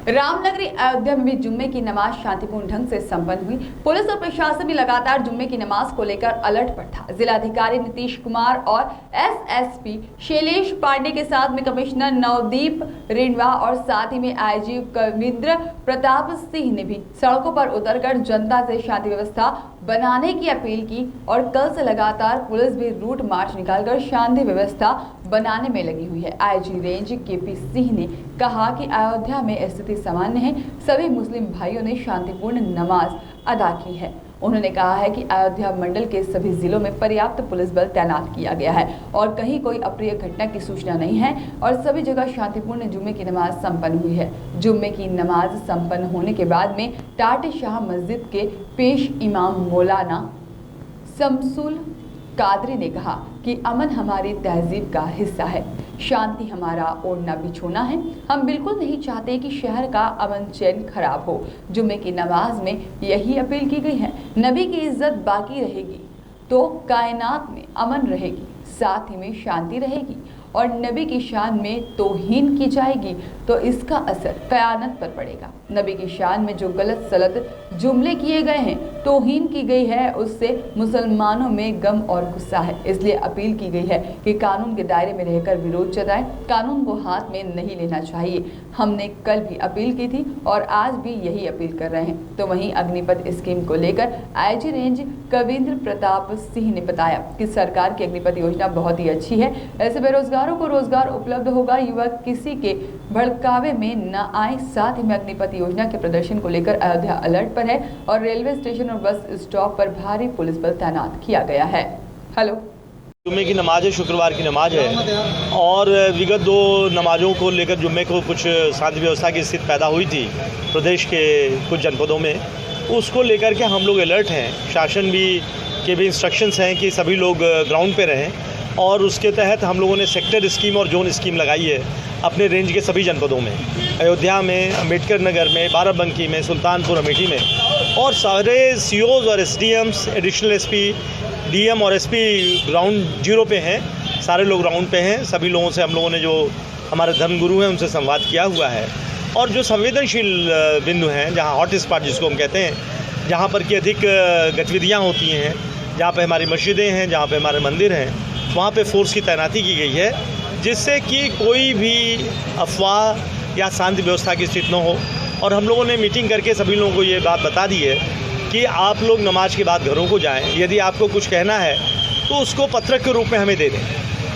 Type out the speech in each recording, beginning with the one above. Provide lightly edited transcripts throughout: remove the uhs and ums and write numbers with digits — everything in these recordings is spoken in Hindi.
रामनगरी अयोध्या में भी जुम्मे की नमाज शांतिपूर्ण ढंग से संपन्न हुई। पुलिस और प्रशासन भी लगातार जुम्मे की नमाज को लेकर अलर्ट पर था। जिलाधिकारी नीतीश कुमार और एसएसपी शैलेश पांडे के साथ में कमिश्नर नवदीप रेणवा और साथ ही में आईजी कविंद्र प्रताप सिंह ने भी सड़कों पर उतरकर जनता से शांति व्यवस्था बनाने की अपील की और कल से लगातार पुलिस भी रूट मार्च निकालकर शांति व्यवस्था बनाने में लगी हुई है। आईजी रेंज केपी सिंह ने कहा कि अयोध्या में स्थिति सामान्य है, सभी मुस्लिम भाइयों ने शांतिपूर्ण नमाज अदा की है। उन्होंने कहा है कि अयोध्या मंडल के सभी जिलों में पर्याप्त पुलिस बल तैनात किया गया है और कहीं कोई अप्रिय घटना की सूचना नहीं है और सभी जगह शांतिपूर्ण जुम्मे की नमाज संपन्न हुई है। जुम्मे की नमाज संपन्न होने के बाद में टाट शाह मस्जिद के पेश इमाम मौलाना शमसुल कादरी ने कहा कि अमन हमारी तहजीब का हिस्सा है, शांति हमारा ओढ़ना बिछोना है। हम बिल्कुल नहीं चाहते कि शहर का अमन चैन खराब हो। जुम्मे की नमाज में यही अपील की गई है, नबी की इज्जत बाकी रहेगी तो कायनात में अमन रहेगी, साथ ही में शांति रहेगी और नबी की शान में तौहीन की जाएगी तो इसका असर क़यामत पर पड़ेगा। नबी की शान में जो गलत सलत जुमले किए गए हैं, तौहीन की गई है, उससे मुसलमानों में गम और गुस्सा है। इसलिए अपील की गई है कि कानून के दायरे में रहकर विरोध जताएं, कानून को हाथ में नहीं लेना चाहिए। हमने कल भी अपील की थी और आज भी यही अपील कर रहे हैं। तो वहीं अग्निपथ स्कीम को लेकर आईजी रेंज कविंद्र प्रताप सिंह ने बताया कि सरकार की अग्निपथ योजना बहुत ही अच्छी है, ऐसे बेरोजगारों को रोजगार उपलब्ध होगा, युवक किसी के भड़कावे में न आए। साथ ही में अग्निपथ योजना के प्रदर्शन को लेकर अयोध्या अलर्ट पर है और रेलवे स्टेशन और बस स्टॉप पर भारी पुलिस बल तैनात किया गया है। हेलो, जुम्मे की नमाज है, शुक्रवार की नमाज है और विगत दो नमाजों को लेकर जुम्मे को कुछ शांति व्यवस्था की स्थिति पैदा हुई थी प्रदेश के कुछ जनपदों में, उसको लेकर के हम लोग अलर्ट हैं। शासन के भी इंस्ट्रक्शंस हैं कि सभी लोग ग्राउंड पे रहें और उसके तहत हम लोगों ने सेक्टर स्कीम और जोन स्कीम लगाई है अपने रेंज के सभी जनपदों में, अयोध्या में, अम्बेडकर नगर में, बाराबंकी में, सुल्तानपुर अमेठी में, और सारे सीओज और एसडीएम्स, एडिशनल एसपी, डीएम और एसपी ग्राउंड जीरो पे हैं। सारे लोग ग्राउंड पे हैं। सभी लोगों से हम लोगों ने जो हमारे धर्मगुरु हैं उनसे संवाद किया हुआ है और जो संवेदनशील बिंदु हैं, जहाँ हॉट स्पॉट जिसको हम कहते हैं, जहाँ पर की अधिक गतिविधियाँ होती हैं, जहाँ पे हमारी मस्जिदें हैं, जहाँ पे हमारे मंदिर हैं, वहाँ पे फोर्स की तैनाती की गई है जिससे कि कोई भी अफवाह या शांति व्यवस्था की स्थिति न हो। और हम लोगों ने मीटिंग करके सभी लोगों को ये बात बता दी है कि आप लोग नमाज के बाद घरों को जाएं, यदि आपको कुछ कहना है तो उसको पत्रक के रूप में हमें दे दें,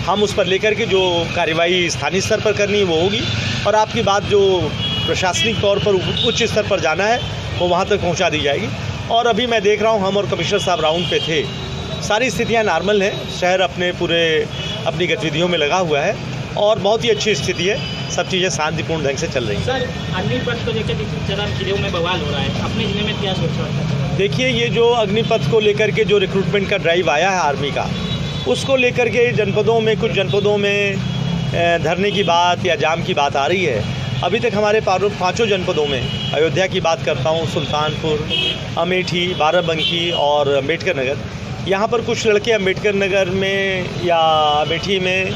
हम उस पर लेकर के जो कार्यवाही स्थानीय स्तर पर करनी है वो होगी और आपकी बात जो प्रशासनिक तौर पर उच्च स्तर पर जाना है वो वहाँ तक पहुँचा दी जाएगी। और अभी मैं देख रहा हूँ, हम और कमिश्नर साहब राउंड पे थे, सारी स्थितियाँ नॉर्मल हैं, शहर अपनी गतिविधियों में लगा हुआ है और बहुत ही अच्छी स्थिति है, सब चीज़ें शांतिपूर्ण ढंग से चल रही हैं। सर, अग्निपथ को लेकर जिलों में बवाल हो रहा है, अपने जिले में क्या सोचा? देखिए, ये जो अग्निपथ को लेकर के जो रिक्रूटमेंट का ड्राइव आया है आर्मी का, उसको लेकर के जनपदों में, कुछ जनपदों में धरने की बात या जाम की बात आ रही है। अभी तक हमारे पाँचों जनपदों में, अयोध्या की बात करता हूँ, सुल्तानपुर, अमेठी, बाराबंकी और अम्बेडकर नगर, यहाँ पर कुछ लड़के अम्बेडकर नगर में या अमेठी में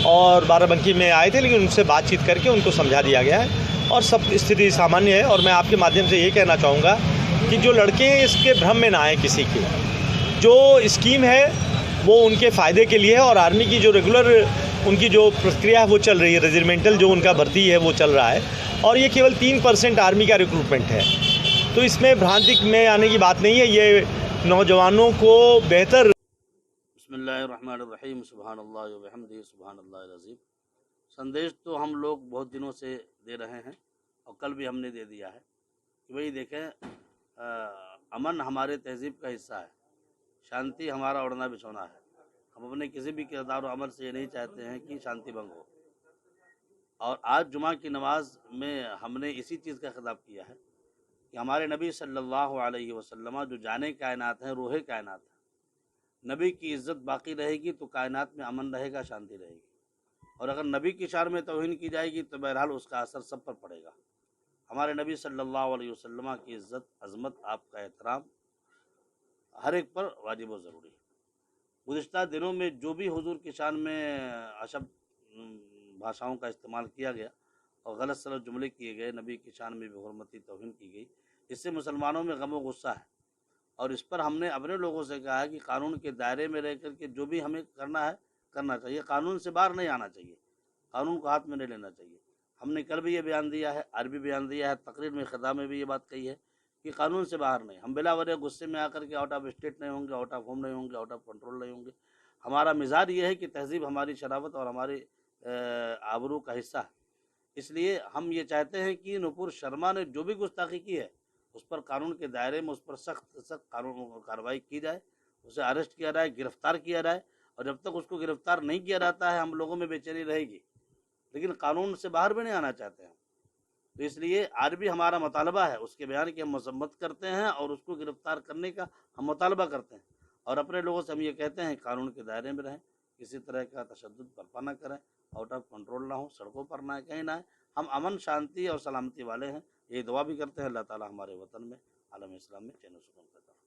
और बाराबंकी में आए थे, लेकिन उनसे बातचीत करके उनको समझा दिया गया है और सब स्थिति सामान्य है। और मैं आपके माध्यम से ये कहना चाहूँगा कि जो लड़के हैं इसके भ्रम में ना आए किसी के, जो स्कीम है वो उनके फ़ायदे के लिए है और आर्मी की जो रेगुलर उनकी जो प्रक्रिया है वो चल रही है, रेजिमेंटल जो उनका भर्ती है वो चल रहा है और ये केवल 3% आर्मी का रिक्रूटमेंट है। तो इसमें भ्रांति में आने की बात नहीं है, ये नौजवानों को बेहतर। बिस्मिल्लाहिर्रहमानिर्रहीम, सुभानअल्लाह व बिहम्दिही, सुभानअल्लाहिल अज़ीम। संदेश तो हम लोग बहुत दिनों से दे रहे हैं और कल भी हमने दे दिया है कि भाई देखें, अमन हमारे तहजीब का हिस्सा है, शांति हमारा ओढ़ना बिछोना है। हम अपने किसी भी किरदार और अमल से ये नहीं चाहते हैं कि शांति भंग हो। और आज जुमा की नमाज में हमने इसी चीज़ का खिताब किया है कि हमारे नबी सल्लल्लाहु अलैहि वसल्लम जो जाने कायनात हैं, रूहे कायनात हैं, नबी की इज़्ज़त बाकी रहेगी तो कायनात में अमन रहेगा, शांति रहेगी। और अगर नबी की शान में तौहीन की जाएगी तो बहरहाल उसका असर सब पर पड़ेगा। हमारे नबी सल्लल्लाहु अलैहि वसल्लम की इज़्ज़त, अज़मत, आपका एहतराम हर एक पर वाजिब व ज़रूरी है। गुज़िश्ता दिनों में जो भी हुजूर की शान में अशब भाषाओं का इस्तेमाल किया गया और गलत सलत जुमले किए गए, नबी की शान में बेहुरमती तौहीन की गई। इससे मुसलमानों में गम व गुस्सा है और इस पर हमने अपने लोगों से कहा है कि कानून के दायरे में रह कर के जो भी हमें करना है करना चाहिए, कानून से बाहर नहीं आना चाहिए, कानून को हाथ में नहीं लेना चाहिए। हमने कल भी ये बयान दिया है, आज भी बयान दिया है, तकरीर में खिताब में भी ये बात कही है कि कानून से बाहर नहीं, हम बिला वजह गुस्से में आकर के आउट ऑफ स्टेट नहीं होंगे, आउट ऑफ होम नहीं होंगे, आउट ऑफ कंट्रोल नहीं होंगे। हमारा मिजाज ये है कि तहजीब हमारी शराफत और हमारे आबरू का हिस्सा है। इसलिए हम ये चाहते हैं कि नुपुर शर्मा ने जो भी गुस्ताखी की है उस पर कानून के दायरे में उस पर सख्त कानून कार्रवाई की जाए, उसे अरेस्ट किया जाए, गिरफ्तार किया जाए। और जब तक उसको गिरफ्तार नहीं किया जाता है हम लोगों में बेचैनी रहेगी, लेकिन कानून से बाहर भी नहीं आना चाहते हैं। तो इसलिए आज भी हमारा मुतालबा है, उसके बयान की हम मजम्मत करते हैं और उसको गिरफ्तार करने का हम मुतालबा करते हैं। और अपने लोगों से हम ये कहते हैं कानून के दायरे में रहें, किसी तरह का तशद्दुद बर्पा ना करें, आउट ऑफ कंट्रोल ना हो, सड़कों पर ना कहीं ना है। हम अमन शांति और सलामती वाले हैं, ये दुआ भी करते हैं अल्लाह ताला हमारे वतन में, आलम इस्लाम में चैन सुकून पैदा हो।